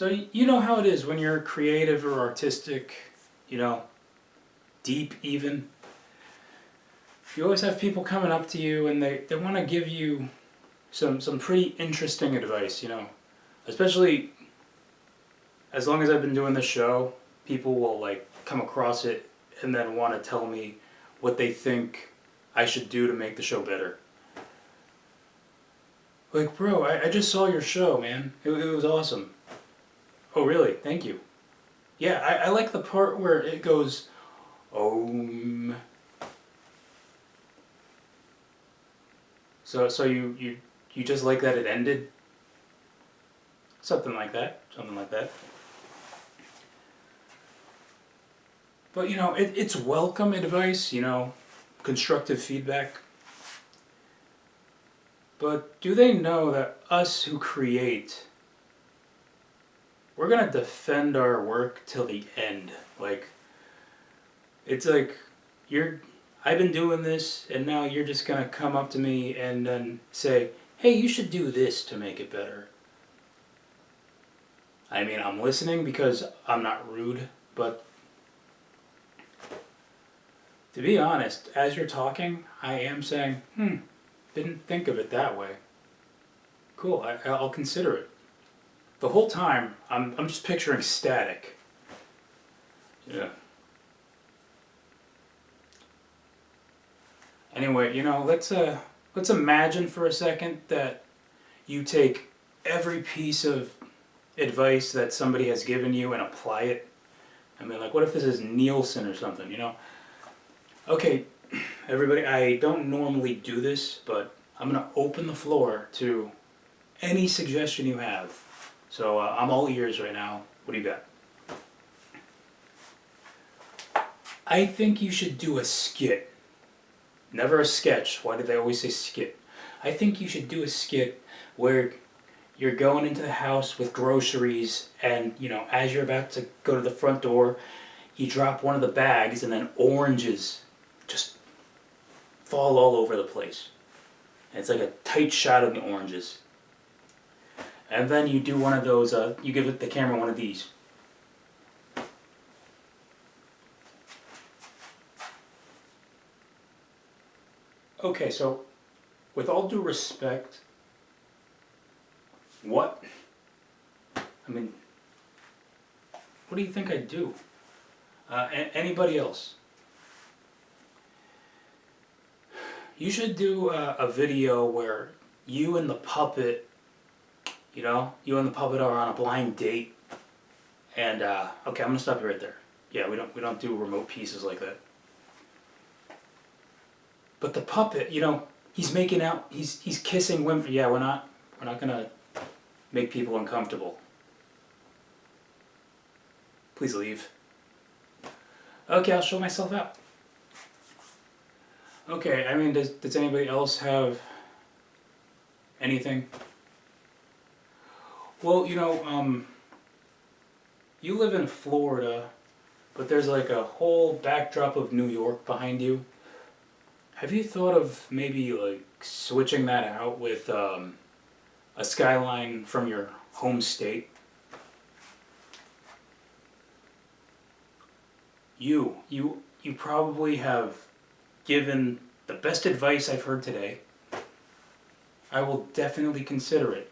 So you know how it is when you're creative or artistic, you know, deep even. You always have people coming up to you and they want to give you some pretty interesting advice, you know. Especially as long as I've been doing this show, people will like come across it and then want to tell me what they think I should do to make the show better. Like, bro, I just saw your show, man. It was awesome. Oh, really? Thank you. Yeah, I like the part where it goes, Om. So you just like that it ended? Something like that. Something like that. But you know, it's welcome advice, you know, constructive feedback. But do they know that us who create, we're gonna defend our work till the end. Like, it's like, I've been doing this and now you're just gonna come up to me and then say, hey, you should do this to make it better. I mean, I'm listening because I'm not rude, but to be honest, as you're talking, I am saying, didn't think of it that way. Cool, I'll consider it. The whole time, I'm just picturing static. Yeah. Anyway, you know, let's imagine for a second that you take every piece of advice that somebody has given you and apply it. I mean, like, what if this is Nielsen or something, you know? Okay, everybody, I don't normally do this, but I'm going to open the floor to any suggestion you have. So I'm all ears right now. What do you got? I think you should do a skit. Never a sketch. Why do they always say skit? I think you should do a skit where you're going into the house with groceries and, you know, as you're about to go to the front door, you drop one of the bags and then oranges just fall all over the place. And it's like a tight shot of the oranges. And then you do one of those, you give the camera one of these. Okay, so with all due respect, what do you think I'd do? Anybody else? You should do a video where you and the puppet, you know, you and the puppet are on a blind date. And okay, I'm gonna stop you right there. Yeah, we don't do remote pieces like that. But the puppet, you know, he's making out, he's kissing women. Yeah, we're not gonna make people uncomfortable. Please leave. Okay, I'll show myself out. Okay, I mean, does anybody else have anything? Well, you know, you live in Florida, but there's like a whole backdrop of New York behind you. Have you thought of maybe like switching that out with a skyline from your home state? You probably have given the best advice I've heard today. I will definitely consider it.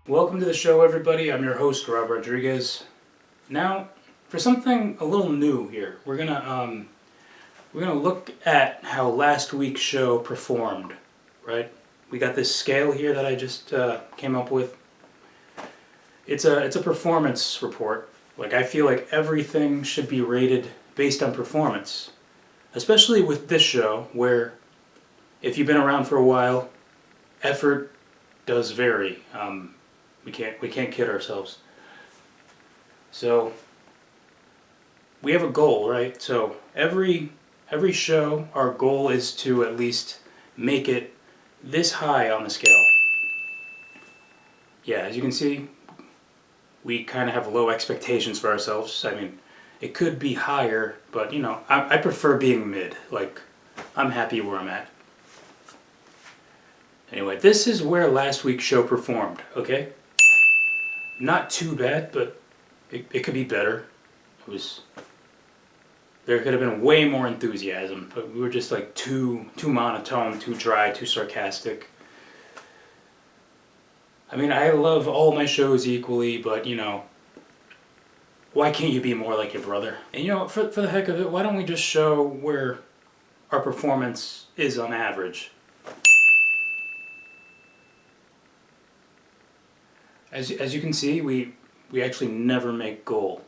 Welcome to the show, everybody. I'm your host, Rob Rodriguez. Now, for something a little new here, we're gonna look at how last week's show performed, right? We got this scale here that I just came up with. It's a performance report. Like, I feel like everything should be rated based on performance, especially with this show, where if you've been around for a while, effort does vary. We can't kid ourselves. So we have a goal, right? So every show, our goal is to at least make it this high on the scale. Yeah, as you can see, we kind of have low expectations for ourselves. I mean, It could be higher, but you know, I prefer being mid. Like, I'm happy where I'm at. Anyway, this is where last week's show performed, okay? Not too bad, but it could be better. It was... There could have been way more enthusiasm, but we were just like too monotone, too dry, too sarcastic. I mean, I love all my shows equally, but you know, why can't you be more like your brother? And you know, for the heck of it, why don't we just show where our performance is on average? As you can see, we actually never make goal.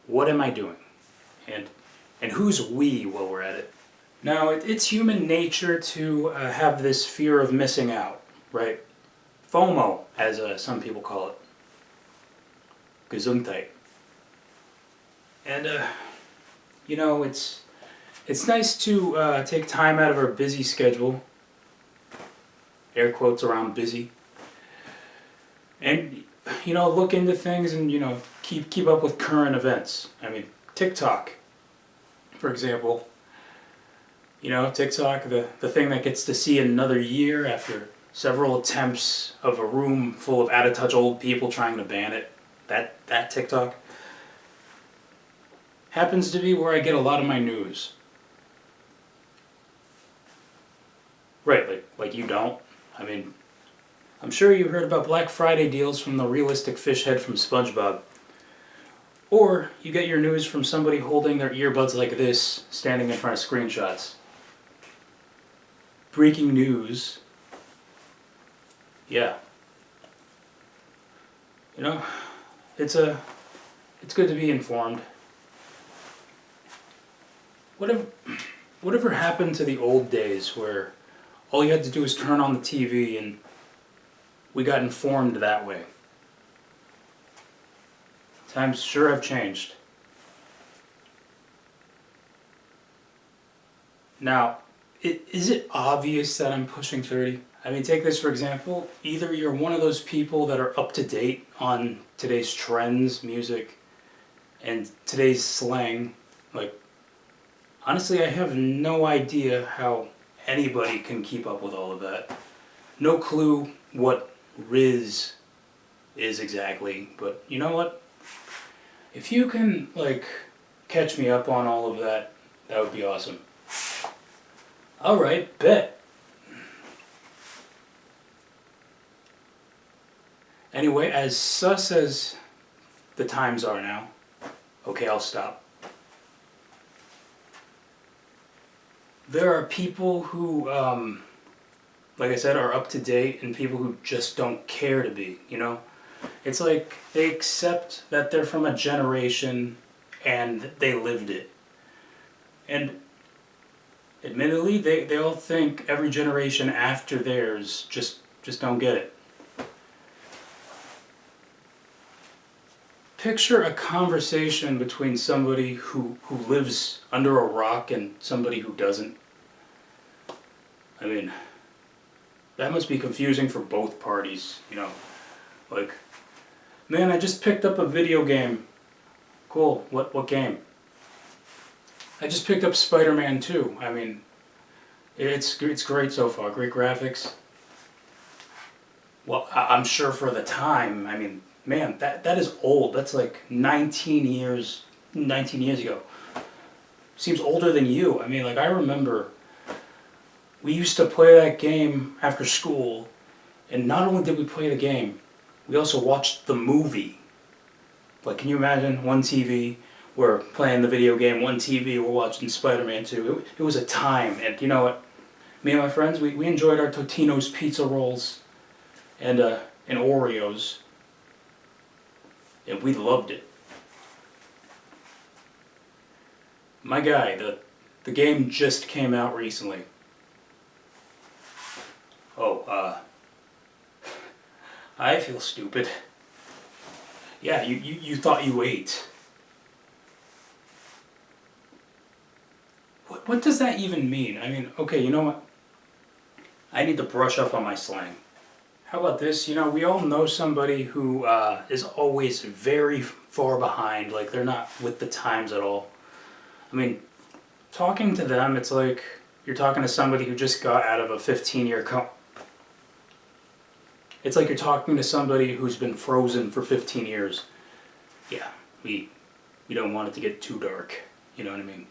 What am I doing? And who's we while we're at it? Now, it's human nature to have this fear of missing out, right? FOMO, as some people call it. Gesundheit. And, you know, it's nice to take time out of our busy schedule, air quotes around busy, and, you know, look into things and, you know, keep up with current events. I mean, TikTok, for example. You know, TikTok, the thing that gets to see another year after several attempts of a room full of out-of-touch old people trying to ban it. That TikTok happens to be where I get a lot of my news. Right, like you don't. I mean, I'm sure you heard about Black Friday deals from the realistic fish head from SpongeBob. Or you get your news from somebody holding their earbuds like this, standing in front of screenshots. Breaking news. Yeah. You know, it's good to be informed. Whatever happened to the old days where all you had to do was turn on the TV and we got informed that way? Times sure have changed. Now, is it obvious that I'm pushing 30? I mean, take this for example. Either you're one of those people that are up to date on today's trends, music, and today's slang. Like, honestly, I have no idea how anybody can keep up with all of that. No clue what Riz is exactly, but you know what? If you can, like, catch me up on all of that, that would be awesome. Alright, bet. Anyway, as sus as the times are now, okay, I'll stop. There are people who, like I said, are up to date, and people who just don't care to be, you know? It's like they accept that they're from a generation and they lived it. And admittedly, they all think every generation after theirs just don't get it. Picture a conversation between somebody who lives under a rock and somebody who doesn't. I mean, that must be confusing for both parties, you know? Like, man, I just picked up a video game. Cool, what game? I just picked up Spider-Man 2. I mean, it's great so far, great graphics. Well, I'm sure for the time, I mean, man, that is old. That's like 19 years ago. Seems older than you. I mean, like, I remember we used to play that game after school, and not only did we play the game, we also watched the movie. Like, can you imagine? One TV, we're playing the video game, one TV, we're watching Spider-Man 2. It was a time, and you know what? Me and my friends, we enjoyed our Totino's pizza rolls and Oreos. And we loved it. My guy, the game just came out recently. Oh, I feel stupid. Yeah, you thought you ate. What does that even mean? I mean, okay, you know what? I need to brush up on my slang. How about this? You know, we all know somebody who is always very far behind, like they're not with the times at all. I mean, talking to them, it's like you're talking to somebody who just got out of a 15-year It's like you're talking to somebody who's been frozen for 15 years. Yeah, we don't want it to get too dark. You know what I mean?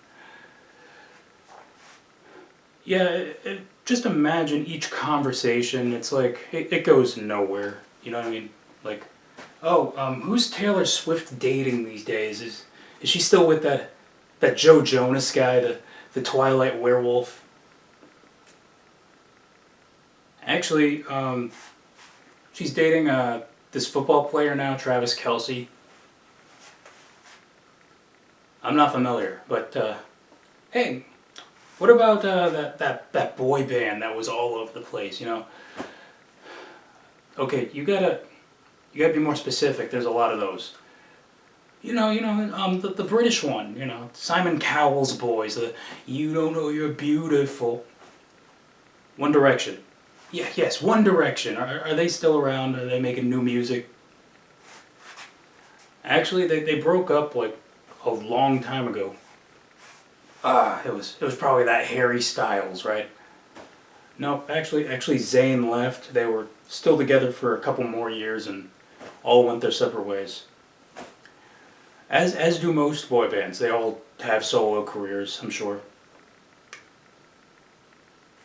Yeah, just imagine each conversation. It's like it goes nowhere. You know what I mean? Like, oh, who's Taylor Swift dating these days? Is she still with that Joe Jonas guy, the Twilight werewolf? Actually, she's dating this football player now, Travis Kelce. I'm not familiar, but hey, what about that boy band that was all over the place? You know, okay, you gotta be more specific. There's a lot of those. The British one. You know, Simon Cowell's boys. The You Don't Know You're Beautiful. One Direction. Yeah, yes, One Direction. Are they still around? Are they making new music? Actually, they broke up like a long time ago. It was probably that Harry Styles, right? No, actually Zayn left. They were still together for a couple more years and all went their separate ways. As do most boy bands. They all have solo careers, I'm sure.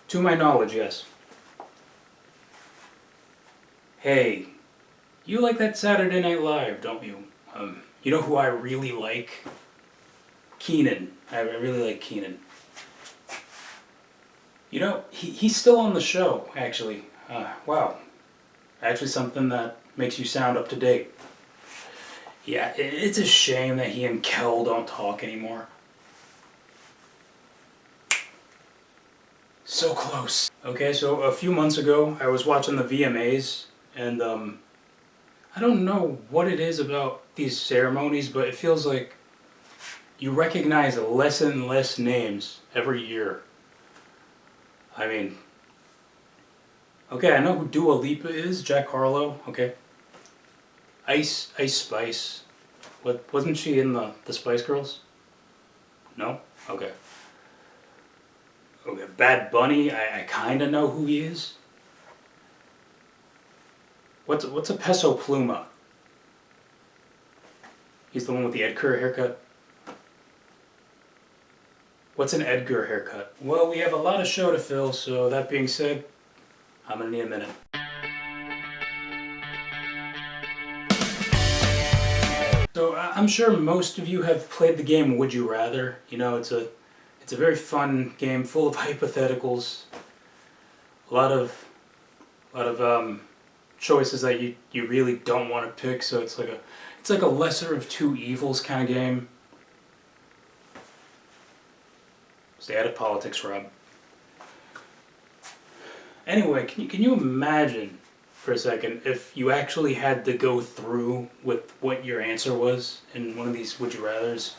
To my knowledge, yes. Hey, you like that Saturday Night Live, don't you? You know who I really like? Keenan. I really like Keenan. You know, he's still on the show, actually. Wow. Actually, something that makes you sound up to date. Yeah, it's a shame that he and Kel don't talk anymore. So close. Okay, so a few months ago, I was watching the VMAs, and I don't know what it is about these ceremonies, but it feels like you recognize less and less names every year. I mean, okay, I know who Dua Lipa is, Jack Harlow, okay. Ice Spice. Wasn't she in the Spice Girls? No? Okay. Okay, Bad Bunny, I kinda know who he is. What's a Peso Pluma? He's the one with the Edgar haircut. What's an Edgar haircut? Well, we have a lot of show to fill, so that being said, I'm gonna need a minute. So I'm sure most of you have played the game Would You Rather. You know, it's a very fun game full of hypotheticals. A lot of choices that you really don't want to pick. So it's like a lesser of two evils kind of game. Stay out of politics, Rob. Anyway, can you imagine for a second if you actually had to go through with what your answer was in one of these Would You Rathers?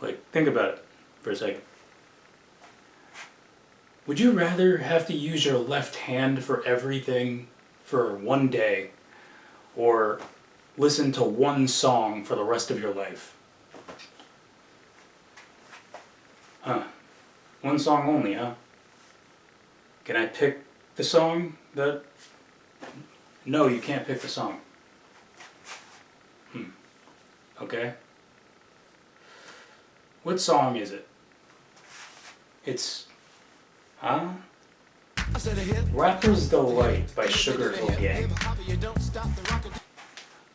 Like, think about it for a second. Would you rather have to use your left hand for everything for one day, or listen to one song for the rest of your life? Huh. One song only, huh? Can I pick the song that... No, you can't pick the song. Okay. What song is it? It's... Huh? Rapper's Delight by Sugar Hill Gang.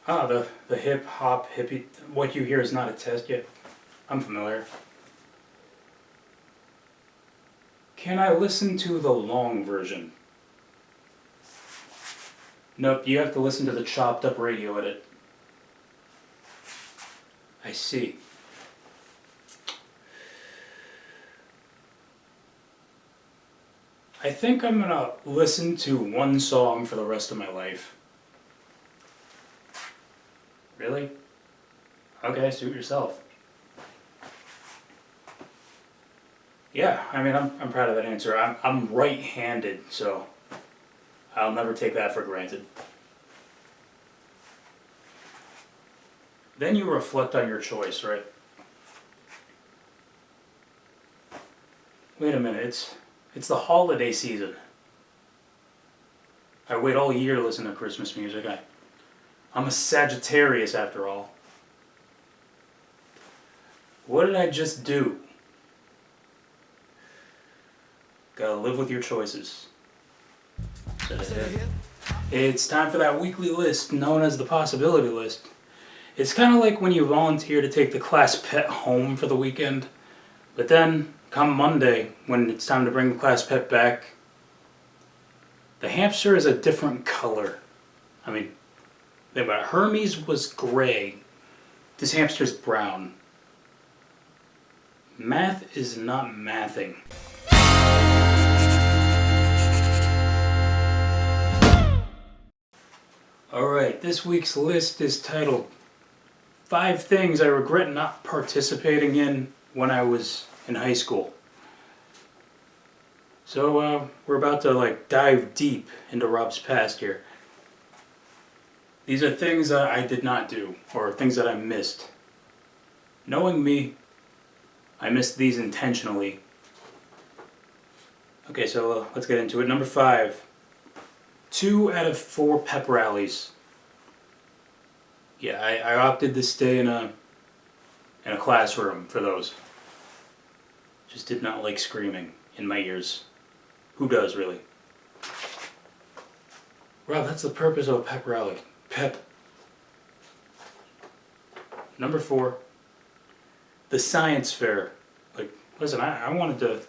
The hip hop hippie... What you hear is not a test yet. I'm familiar. Can I listen to the long version? Nope, you have to listen to the chopped up radio edit. I see. I think I'm gonna listen to one song for the rest of my life. Really? Okay, suit yourself. Yeah, I mean, I'm proud of that answer. I'm right-handed, so I'll never take that for granted. Then you reflect on your choice, right? Wait a minute, it's the holiday season. I wait all year to listen to Christmas music. I'm a Sagittarius after all. What did I just do? Gotta live with your choices. It's time for that weekly list known as the possibility list. It's kind of like when you volunteer to take the class pet home for the weekend, but then come Monday, when it's time to bring the class pet back, the hamster is a different color. I mean, think about it. Hermes was gray. This hamster's brown. Math is not mathing. Alright, this week's list is titled 5 Things I Regret Not Participating in When I Was in High School. So we're about to dive deep into Rob's past here. These are things that I did not do, or things that I missed. Knowing me, I missed these intentionally. Okay, so let's get into it. Number 5. 2 out of 4 pep rallies. Yeah, I opted to stay in a classroom for those. Just did not like screaming in my ears. Who does, really? Rob, that's the purpose of a pep rally. Pep. Number 4. The science fair. Listen, I wanted to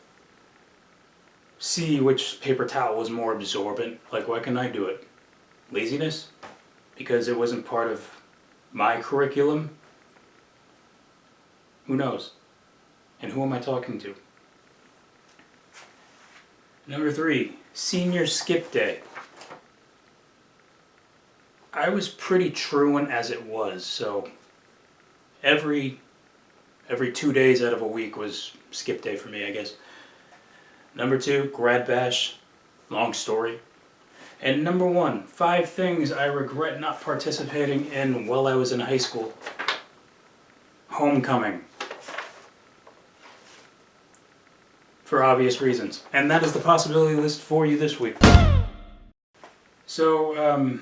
see which paper towel was more absorbent. Why couldn't I do it? Laziness? Because it wasn't part of my curriculum? Who knows? And who am I talking to? Number 3, senior skip day. I was pretty truant as it was, so every 2 days out of a week was skip day for me, I guess. Number 2, grad bash. Long story. And number 1, 5 things I regret not participating in while I was in high school. Homecoming. For obvious reasons. And that is the possibility list for you this week. So,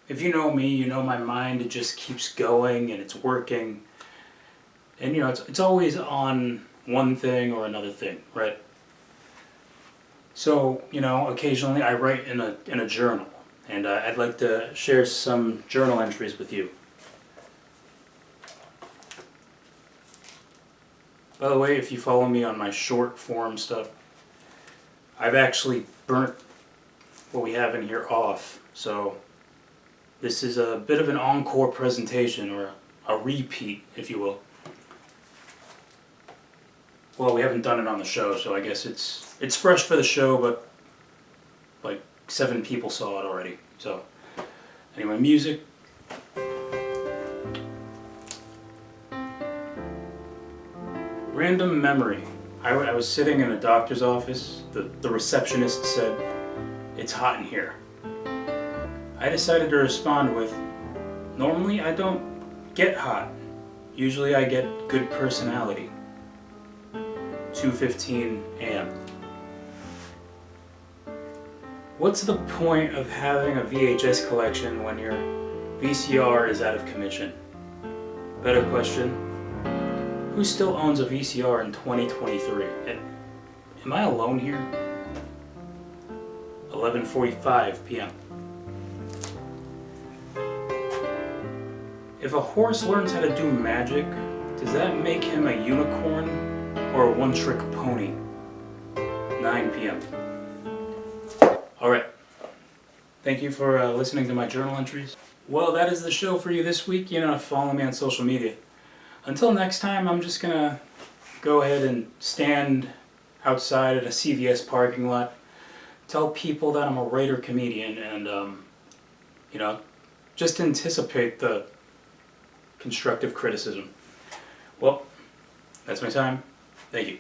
if you know me, you know my mind, it just keeps going and it's working. And it's always on one thing or another thing, right? So, occasionally I write in a journal, and I'd like to share some journal entries with you. By the way, if you follow me on my short form stuff, I've actually burnt what we have in here off, so this is a bit of an encore presentation, or a repeat, if you will. Well, we haven't done it on the show, so I guess it's fresh for the show, but 7 people saw it already. So, anyway, music. Random memory. I was sitting in a doctor's office. The receptionist said, "It's hot in here." I decided to respond with, "Normally I don't get hot. Usually I get good personality." 2:15 a.m. What's the point of having a VHS collection when your VCR is out of commission? Better question, who still owns a VCR in 2023? Am I alone here? 11:45 p.m. If a horse learns how to do magic, does that make him a unicorn or a one-trick pony? 9 p.m. Alright. Thank you for listening to my journal entries. Well, that is the show for you this week. Follow me on social media. Until next time, I'm just gonna go ahead and stand outside at a CVS parking lot, tell people that I'm a writer comedian, and just anticipate the constructive criticism. Well, that's my time. Thank you.